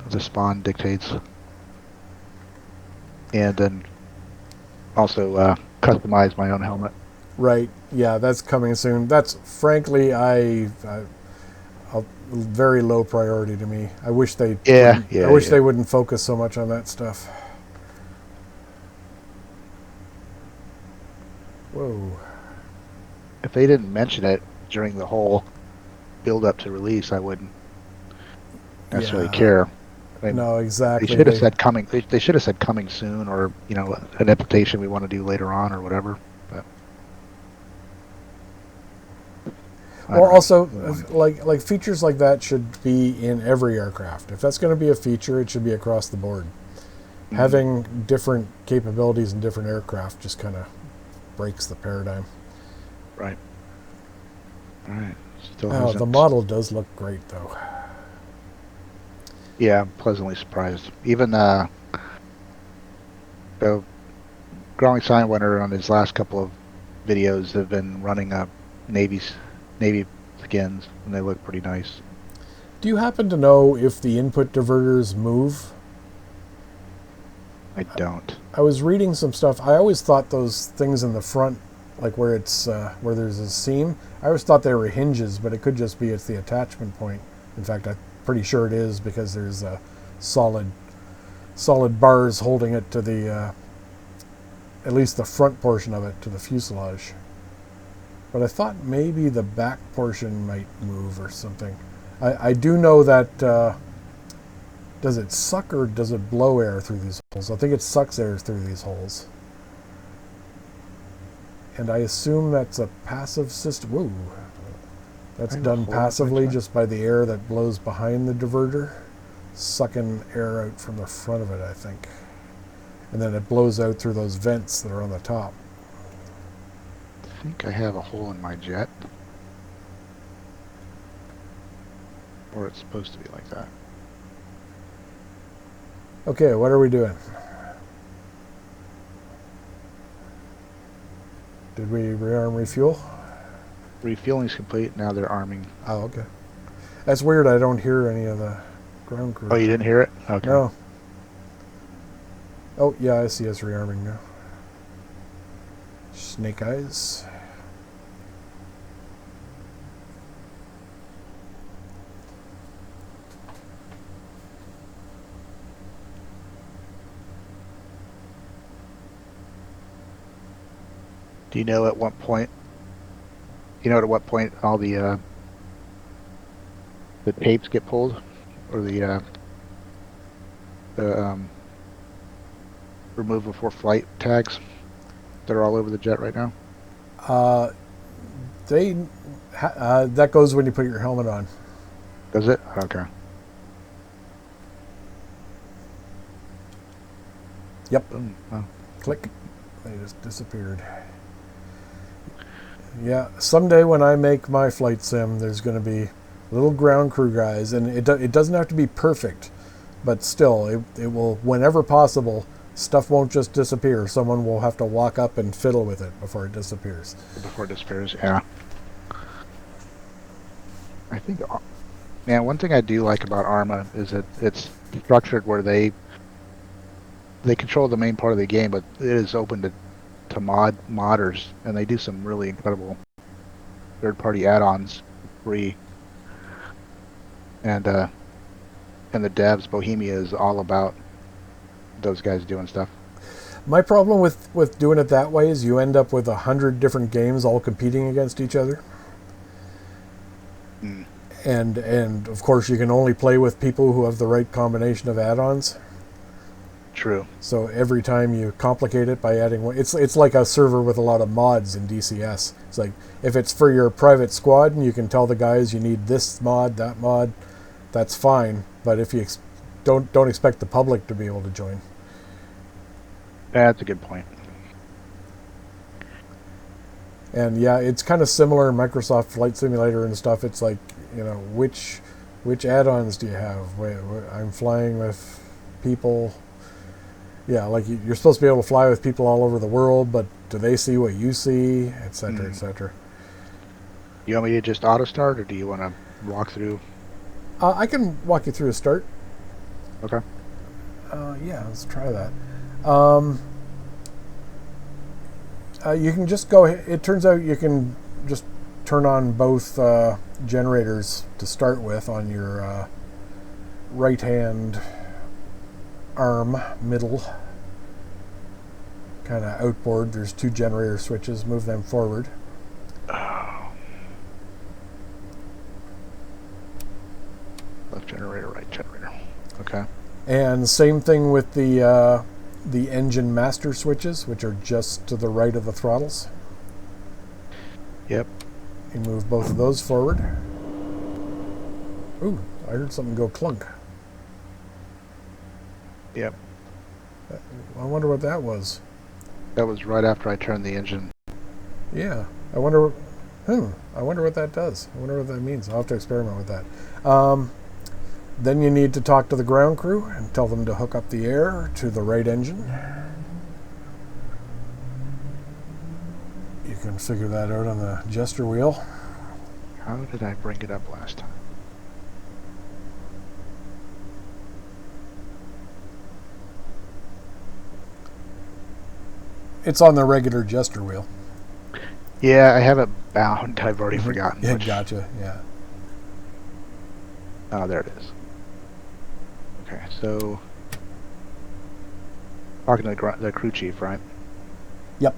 the spawn dictates. And then also customize my own helmet. Right. Yeah, that's coming soon. That's frankly, a very low priority to me. I wish they Yeah, wouldn't. I yeah, wish yeah. they wouldn't focus so much on that stuff. Whoa. If they didn't mention it during the whole build up to release, I wouldn't necessarily Yeah. care. I mean, No, they exactly. should have said coming. They should have said coming soon, or an implementation we want to do later on, or whatever. But I Well, don't know. also, Who knows? like features like that should be in every aircraft. If that's going to be a feature, it should be across the board. Mm-hmm. Having different capabilities in different aircraft just kind of breaks the paradigm. Right. All right. Still Oh, the hasn't. model does look great, though. Yeah, I'm pleasantly surprised. Even the growing sign winner on his last couple of videos have been running navy skins, and they look pretty nice. Do you happen to know if the input diverters move? I don't. I was reading some stuff. I always thought those things in the front, like where it's where there's a seam, I always thought they were hinges, but it could just be it's the attachment point. In fact, I'm pretty sure it is because there's solid solid bars holding it to the at least the front portion of it to the fuselage. But I thought maybe the back portion might move or something. I do know that. Does it suck or does it blow air through these holes? I think it sucks air through these holes. And I assume that's a passive system. Whoa. That's done passively just by the air that blows behind the diverter, sucking air out from the front of it, I think. And then it blows out through those vents that are on the top. I think I have a hole in my jet. Or it's supposed to be like that. Okay, what are we doing? Did we rearm refuel? Refueling's complete. Now they're arming. Oh, okay. That's weird. I don't hear any of the ground crew. Oh, you didn't hear it? Okay. No. Oh, yeah, I see us rearming now. Snake eyes. Do you know at what point? At what point all the tapes get pulled, or the remove before flight tags that are all over the jet right now? Uh, they that goes when you put your helmet on. Does it? Okay. Yep. Boom. Oh. Click. They just disappeared. Yeah, someday when I make my flight sim, there's going to be little ground crew guys, and it doesn't have to be perfect, but still, it will, whenever possible, stuff won't just disappear. Someone will have to walk up and fiddle with it before it disappears. Before it disappears. Yeah. I think, man, one thing I do like about Arma is that it's structured where they control the main part of the game, but it is open to modders, and they do some really incredible third-party add-ons free. And the devs, Bohemia, is all about those guys doing stuff. My problem with doing it that way is you end up with 100 different games all competing against each other. Mm. And of course you can only play with people who have the right combination of add-ons. True. So every time you complicate it by adding one, it's like a server with a lot of mods in DCS. It's like if it's for your private squad and you can tell the guys you need this mod, that mod, that's fine. But if you don't expect the public to be able to join. That's a good point. And yeah, it's kind of similar in Microsoft Flight Simulator and stuff. It's like, which add-ons do you have? I'm flying with people. Yeah, like you're supposed to be able to fly with people all over the world, but do they see what you see, etc., etc. You want me to just auto start, or do you want to walk through? I can walk you through a start. Okay. Yeah, let's try that. Um, you can just go. It turns out you can just turn on both generators to start with on your right hand arm middle kind of outboard. There's 2 generator switches. Move them forward. Oh. Left generator, right generator. Okay. And same thing with the engine master switches, which are just to the right of the throttles. Yep. You move both of those forward. Ooh, I heard something go clunk. Yep. I wonder what that was. That was right after I turned the engine. Yeah, I wonder. I wonder what that does. I wonder what that means. I'll have to experiment with that. Then you need to talk to the ground crew and tell them to hook up the air to the right engine. You can figure that out on the gesture wheel. How did I bring it up last time? It's on the regular gesture wheel. Yeah, I have it bound. I've already forgotten. Yeah, Which... gotcha. Yeah. Oh, there it is. Okay, so talking to the crew chief, right? Yep.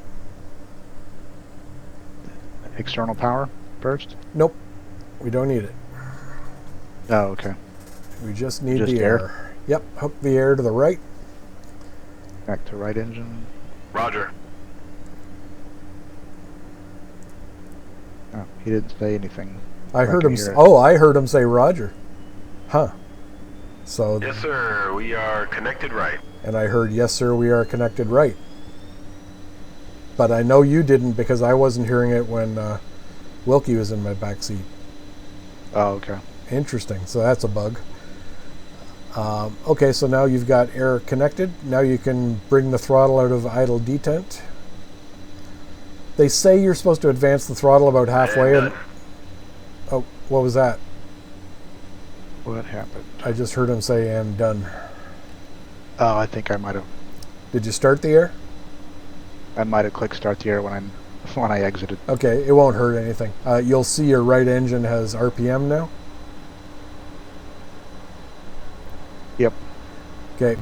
External power first? Nope. We don't need it. Oh, okay. We just need Just the air. Yep. Hook the air to the right. Back to right engine. Roger. Oh, he didn't say anything. I heard can him. hear it. Oh, I heard him say Roger. Huh. So. Yes, sir. We are connected right. And I heard, yes, sir, we are connected right. But I know you didn't because I wasn't hearing it when Wilkie was in my back seat. Oh, okay. Interesting. So that's a bug. Okay, so now you've got air connected. Now you can bring the throttle out of idle detent. They say you're supposed to advance the throttle about halfway. And oh, what was that? What happened? I just heard him say, and done. Oh, I think I might have. Did you start the air? I might have clicked start the air when I exited. Okay, it won't hurt anything. You'll see your right engine has RPM now. Yep. Okay,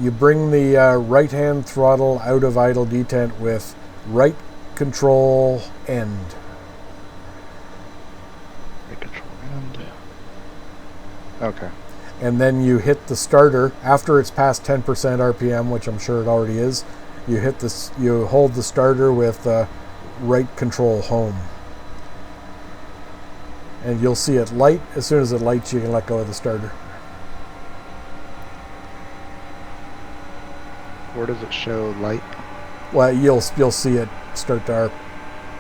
you bring the right-hand throttle out of idle detent with right control end. Right control end. Okay. And then you hit the starter after it's past 10% RPM, which I'm sure it already is. You hit this. You hold the starter with right control home, and you'll see it light. As soon as it lights, you can let go of the starter. Where does it show light? Well, you'll see it start to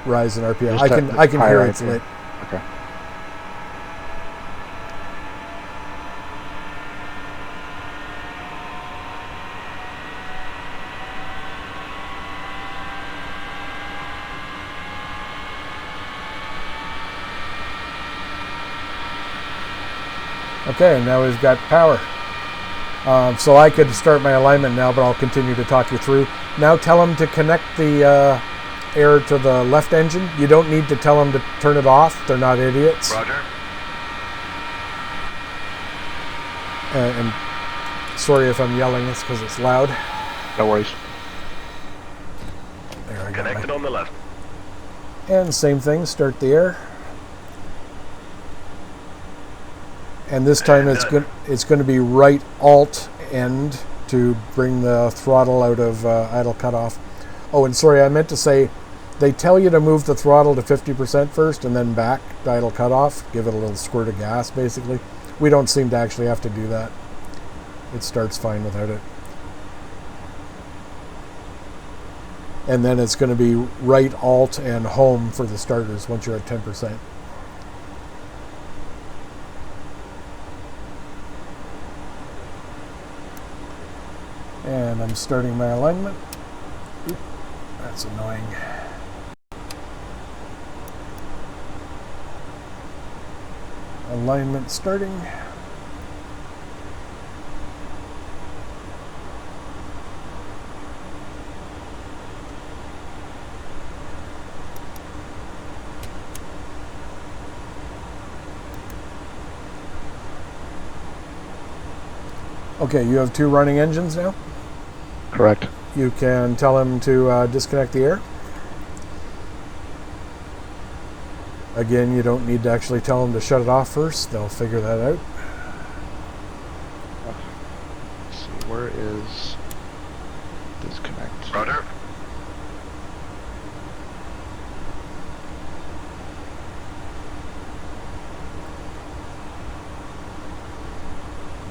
rise in RPM. Just I can hear right it's there. lit. Okay. Okay, now we've got power. So I could start my alignment now, but I'll continue to talk you through. Now tell them to connect the air to the left engine. You don't need to tell them to turn it off. They're not idiots. Roger. And sorry if I'm yelling, it's because it's loud. No worries. There I go. Connected on the left. And same thing, start the air. And this time it's going to be right alt end to bring the throttle out of idle cutoff. Oh, and sorry, I meant to say, they tell you to move the throttle to 50% first and then back to idle cutoff. Give it a little squirt of gas, basically. We don't seem to actually have to do that. It starts fine without it. And then it's going to be right alt and home for the starters once you're at 10%. And I'm starting my alignment. Oop, that's annoying. Alignment starting. Okay, you have 2 running engines now. Correct. You can tell him to disconnect the air. Again, you don't need to actually tell them to shut it off first. They'll figure that out. Let's see, where is disconnect? Roger.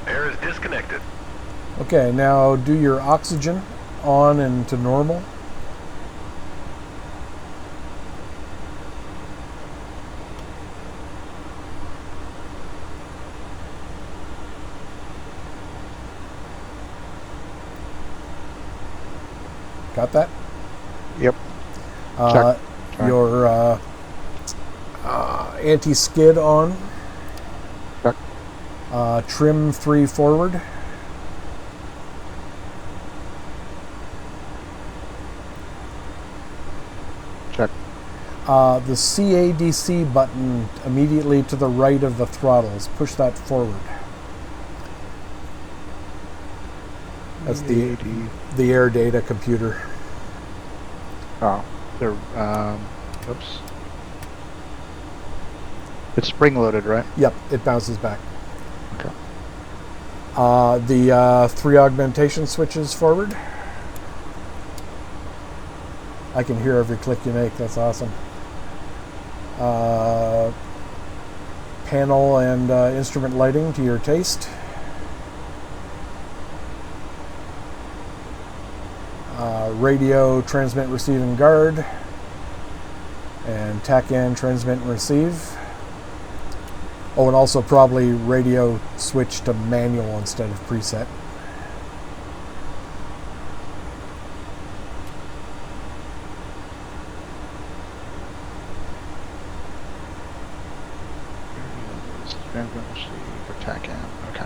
Air is disconnected. Okay, now do your oxygen on and to normal. Got that? Yep. Uh, Check. your anti-skid on. Check. Trim 3 forward. Check. The CADC button immediately to the right of the throttles. Push that forward. That's the air data computer. Oh, they're oops. It's spring loaded, right? Yep, it bounces back. Okay. The 3 augmentation switches forward. I can hear every click you make. That's awesome. Panel and instrument lighting to your taste. Radio, transmit, receive, and guard. And TACAN, transmit, and receive. Oh, and also probably radio switch to manual instead of preset. For TACAN. Okay.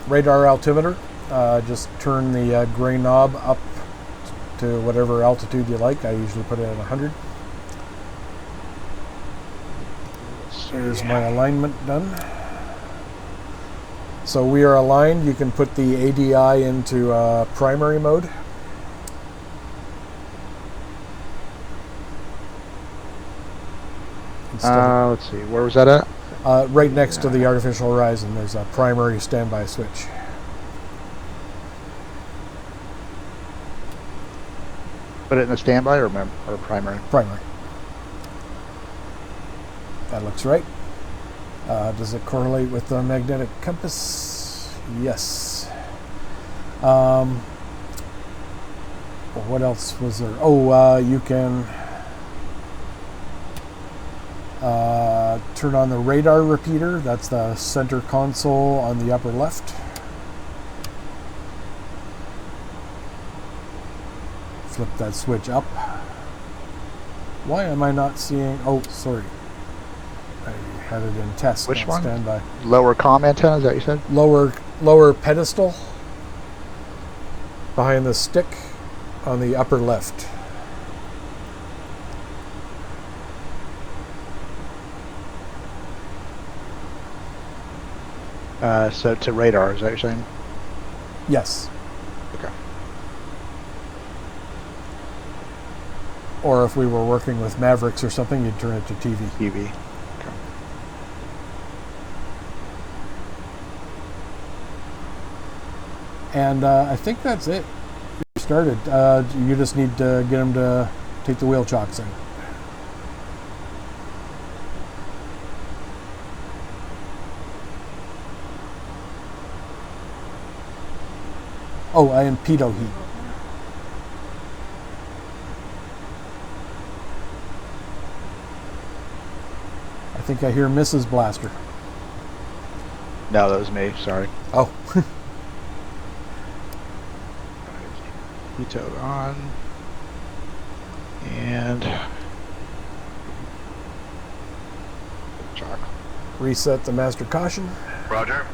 Radar altimeter. Just turn the gray knob up to whatever altitude you like. I usually put it at 100. There's my alignment done. So we are aligned. You can put the ADI into primary mode. Let's see. Where was that at? Right next to the artificial horizon, there's a primary standby switch. Put it in the standby or primary? Primary. That looks right. Does it correlate with the magnetic compass? Yes. What else was there? You can turn on the radar repeater. That's the center console on the upper left. Flip that switch up. Why am I not seeing? Oh, sorry. I had it in test. Which one? Standby. Lower comm antenna, is that what you said? Lower pedestal behind the stick on the upper left. So to radar, is that what you're saying? Yes. Okay. Or if we were working with Mavericks or something, you'd turn it to TV. TV. Okay. And I think that's it. You started. You just need to get them to take the wheel chocks in. Oh, and pitot heat. I think I hear Mrs. Blaster. No, that was me. Sorry. Oh. Pitot on. And chock. Reset the master caution. Roger.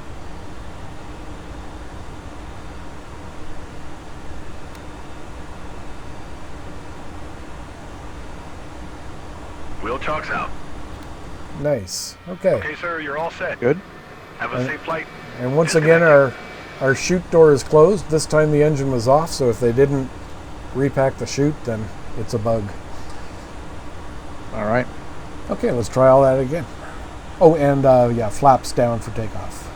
Wheel chocks out. Nice. Okay. Okay, sir, you're all set. Good. Have a safe flight. And once again, our chute door is closed. This time the engine was off, so if they didn't repack the chute, then it's a bug. All right. Okay, let's try all that again. Oh, and yeah, flaps down for takeoff.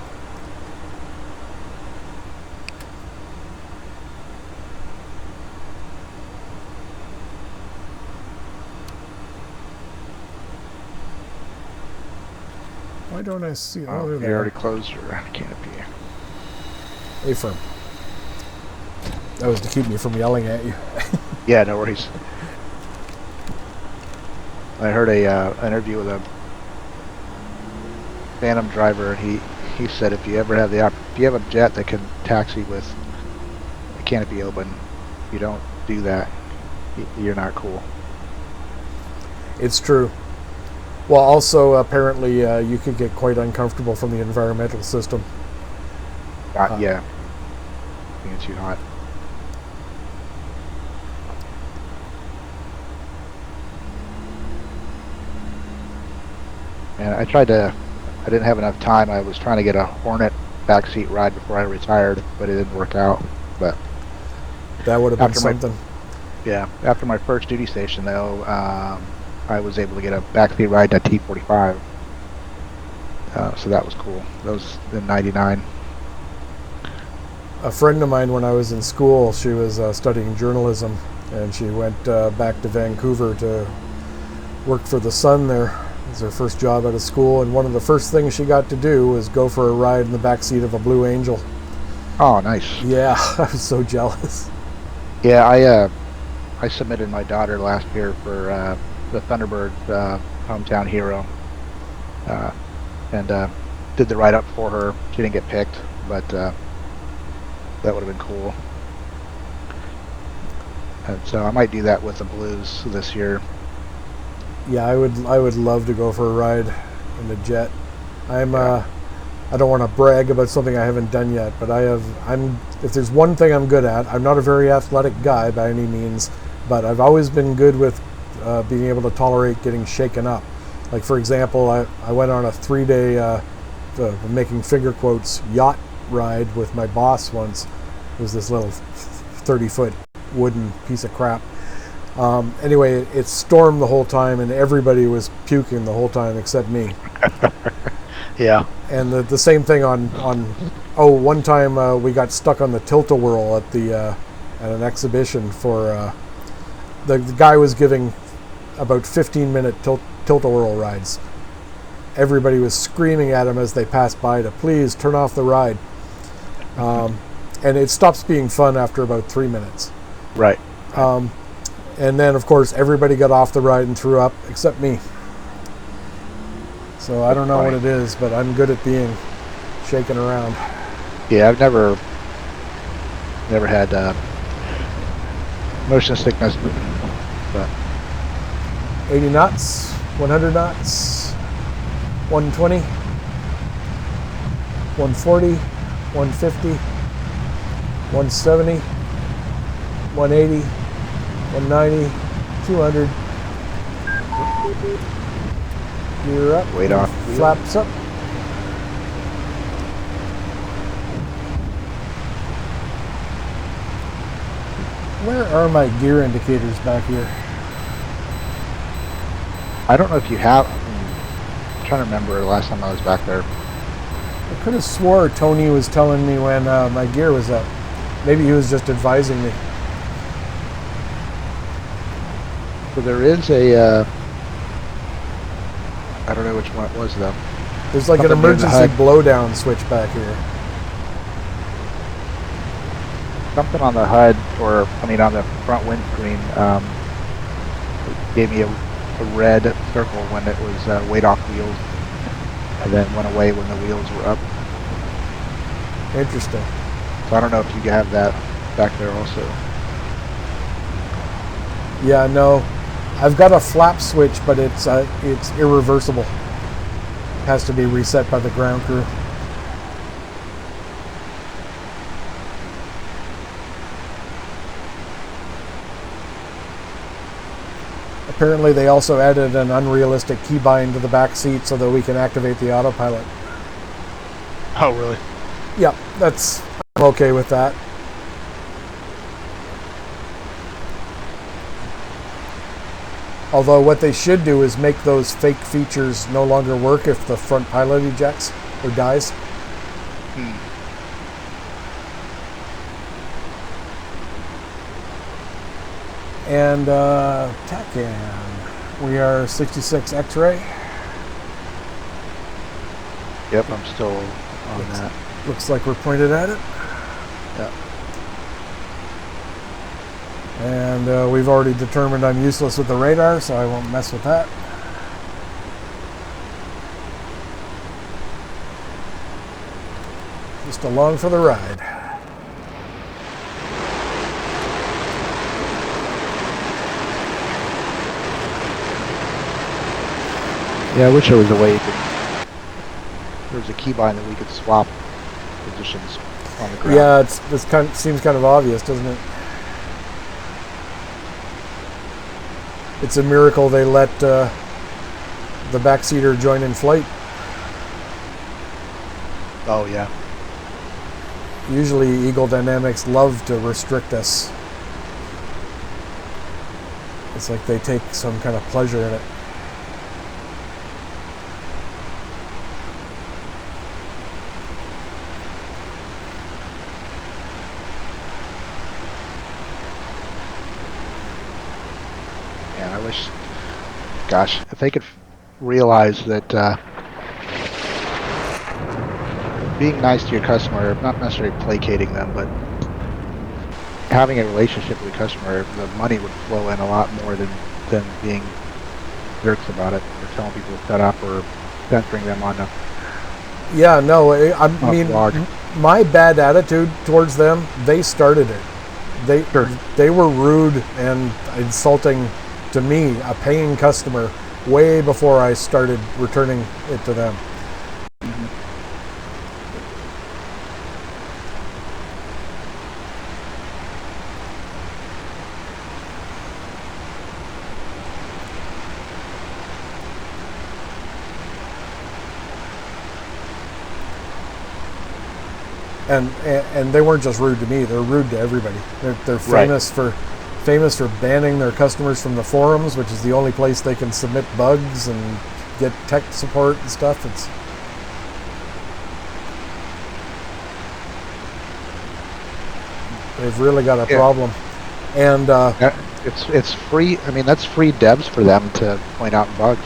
Why don't I see? Oh, there you they are. already closed your canopy. A-firm. That was to keep me from yelling at you. Yeah, no worries. I heard a interview with a Phantom driver, and he said if you ever have if you have a jet that can taxi with the canopy open, if you don't do that, you're not cool. It's true. Well, also, apparently, you could get quite uncomfortable from the environmental system. Yeah. Being too hot. And I didn't have enough time. I was trying to get a Hornet backseat ride before I retired, but it didn't work out. But that would have been something. After my first duty station, though, I was able to get a backseat ride to T-45. So that was cool. That was in '99. A friend of mine, when I was in school, she was studying journalism, and she went back to Vancouver to work for the Sun there. It was her first job out of school, and one of the first things she got to do was go for a ride in the backseat of a Blue Angel. Oh, nice. Yeah, I was so jealous. Yeah, I submitted my daughter last year for the Thunderbird Hometown Hero, and did the write-up for her. She didn't get picked, but that would have been cool. And so I might do that with the Blues this year. Yeah, I would love to go for a ride in the jet. I don't want to brag about something I haven't done yet, but if there's one thing I'm good at, I'm not a very athletic guy by any means, but I've always been good with being able to tolerate getting shaken up. Like, for example, I went on a 3-day, making finger quotes, yacht ride with my boss once. It was this little 30-foot wooden piece of crap. Anyway, it stormed the whole time, and everybody was puking the whole time except me. Yeah. And the same thing on one time we got stuck on the tilt-a-whirl at an exhibition for the guy was giving about 15-minute tilt-a-whirl rides. Everybody was screaming at him as they passed by to please turn off the ride. And it stops being fun after about 3 minutes. Right. And then, of course, everybody got off the ride and threw up, except me. So I don't know what it is, but I'm good at being shaken around. Yeah, I've never had motion sickness, but 80 knots, 100 knots, 120, 140, 150, 170, 180, 190, 200. Gear up. Weight off. Flaps up. Where are my gear indicators back here? I don't know if you have. I'm trying to remember the last time I was back there. I could have swore Tony was telling me when my gear was up. Maybe he was just advising me. So there is a. I don't know which one it was though. There's like an Something near the emergency HUD. blowdown switch back here. Something on the HUD, on the front windscreen, gave me a red circle when it was weight off wheels, and then went away when the wheels were up. Interesting. So I don't know if you have that back there also. Yeah, no. I've got a flap switch, but it's irreversible. It has to be reset by the ground crew. Apparently they also added an unrealistic keybind to the back seat so that we can activate the autopilot. Oh, really? Yeah, I'm okay with that. Although what they should do is make those fake features no longer work if the front pilot ejects or dies. And TACAN, we are 66 X-ray. Yep, I'm still on that. Looks like we're pointed at it. Yeah. And we've already determined I'm useless with the radar, so I won't mess with that. Just along for the ride. Yeah, I wish there was a way there was a keybind that we could swap positions on the ground. Yeah, seems kind of obvious, doesn't it? It's a miracle they let the backseater join in flight. Oh, yeah. Usually Eagle Dynamics love to restrict us. It's like they take some kind of pleasure in it. Yeah, I wish, gosh, if they could realize that being nice to your customer, not necessarily placating them, but having a relationship with the customer, the money would flow in a lot more than being jerks about it, or telling people to set up, or censoring them on the Yeah, no, I mean, blog. my bad attitude towards them, they started it. They were rude and insulting to me, a paying customer, way before I started returning it to them. And they weren't just rude to me; they're rude to everybody. They're famous for banning their customers from the forums, which is the only place they can submit bugs and get tech support and stuff. They've really got a problem. And it's free. I mean, that's free devs for them to point out bugs.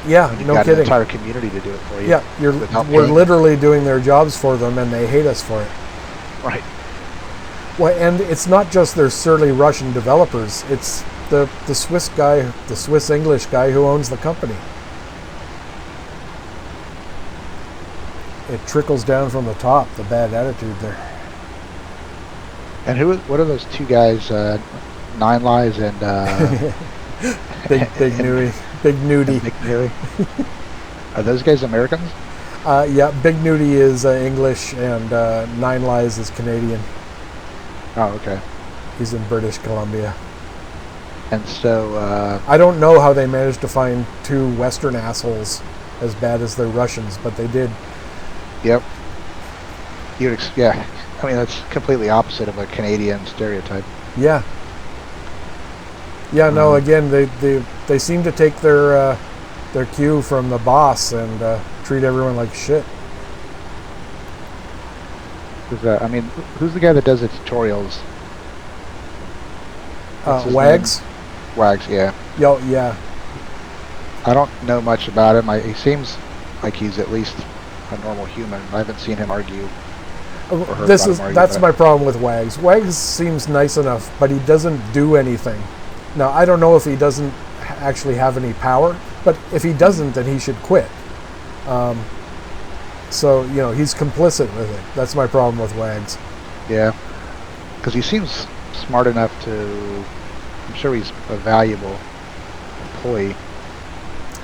Yeah, You've no got kidding. an entire community to do it for you. Yeah, we're literally doing their jobs for them, and they hate us for it. Right. Well, and it's not just their surly Russian developers. It's the Swiss guy, the Swiss English guy who owns the company. It trickles down from the top, the bad attitude there. And what are those two guys? Nine Lives and Big Nudie. Big Nudie. Big Nudie. Are those guys Americans? Yeah, Big Nudie is English, and Nine Lives is Canadian. Oh, okay. He's in British Columbia. And so I don't know how they managed to find two Western assholes as bad as the Russians, but they did. Yep. Yeah. I mean, that's completely opposite of a Canadian stereotype. Yeah. Yeah. No. Again, they seem to take their cue from the boss and treat everyone like shit. I mean, who's the guy that does the tutorials? Wags. Wags, yeah. Yo, yeah. I don't know much about him. He seems like he's at least a normal human. I haven't seen him argue. That's my problem with Wags. Wags seems nice enough, but he doesn't do anything. Now, I don't know if he doesn't actually have any power, but if he doesn't, then he should quit. So, he's complicit with it. That's my problem with Wags. Yeah, because he seems smart enough to... I'm sure he's a valuable employee.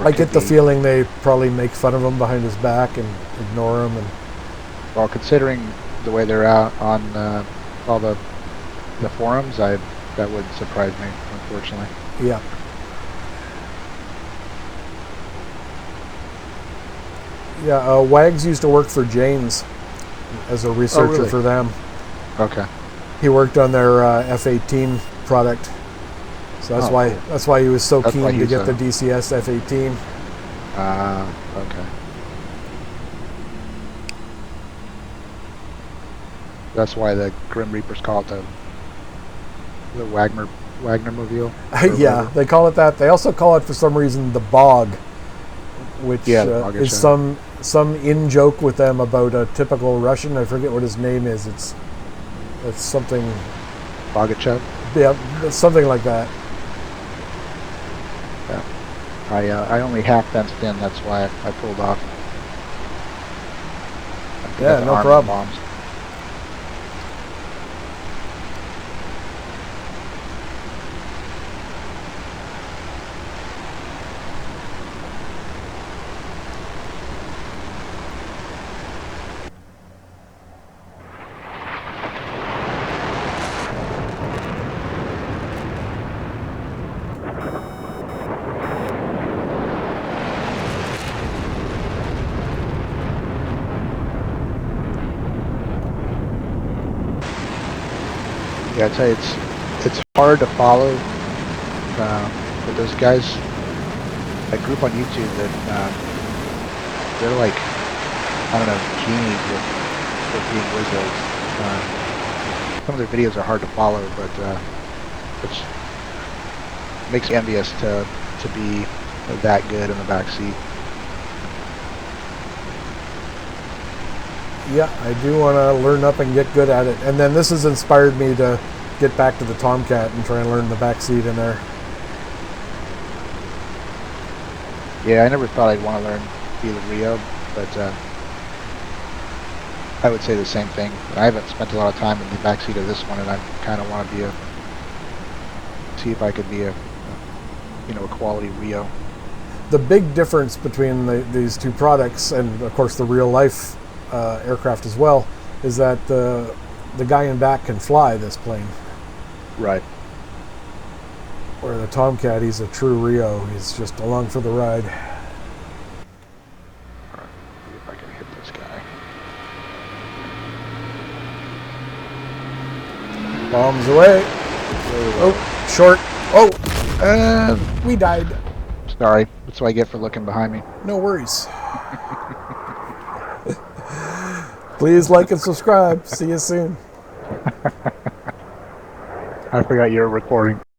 I get the feeling they probably make fun of him behind his back and ignore him. And well, considering the way they're out on all the forums, that would surprise me, unfortunately. Yeah. Yeah, Wags used to work for James as a researcher really? for them. Okay. He worked on their F-18 product, so that's why Cool. that's why he was so That's why keen to he's get the DCS F-18. Okay. That's why the Grim Reapers call it the Wagner Mobile. Yeah, they call it that. They also call it for some reason the Bog, which is some in joke with them about a typical Russian. I forget what his name is. It's something. Bogachev. Yeah, something like that. Yeah. I only half fenced in. That's why I pulled off. Yeah, no problem. Bombs. Yeah, I tell you, it's hard to follow with those guys. A group on YouTube that they're like, I don't know, genies with being Wizzos. Some of their videos are hard to follow, but which makes me envious to be that good in the back seat. Yeah, I do want to learn up and get good at it. And then this has inspired me to get back to the Tomcat and try and learn the back seat in there. Yeah, I never thought I'd want to learn be the Rio, but I would say the same thing. I haven't spent a lot of time in the back seat of this one, and I kind of want to see if I could be a quality Rio. The big difference between these two products, and of course the real life aircraft as well, is that the guy in back can fly this plane. Right. Where the Tomcat, he's a true Rio. He's just along for the ride. All right, see if I can hit this guy. Bombs away. Oh, short. Oh, we died. Sorry, that's what I get for looking behind me. No worries. Please like and subscribe. See you soon. I forgot you were recording.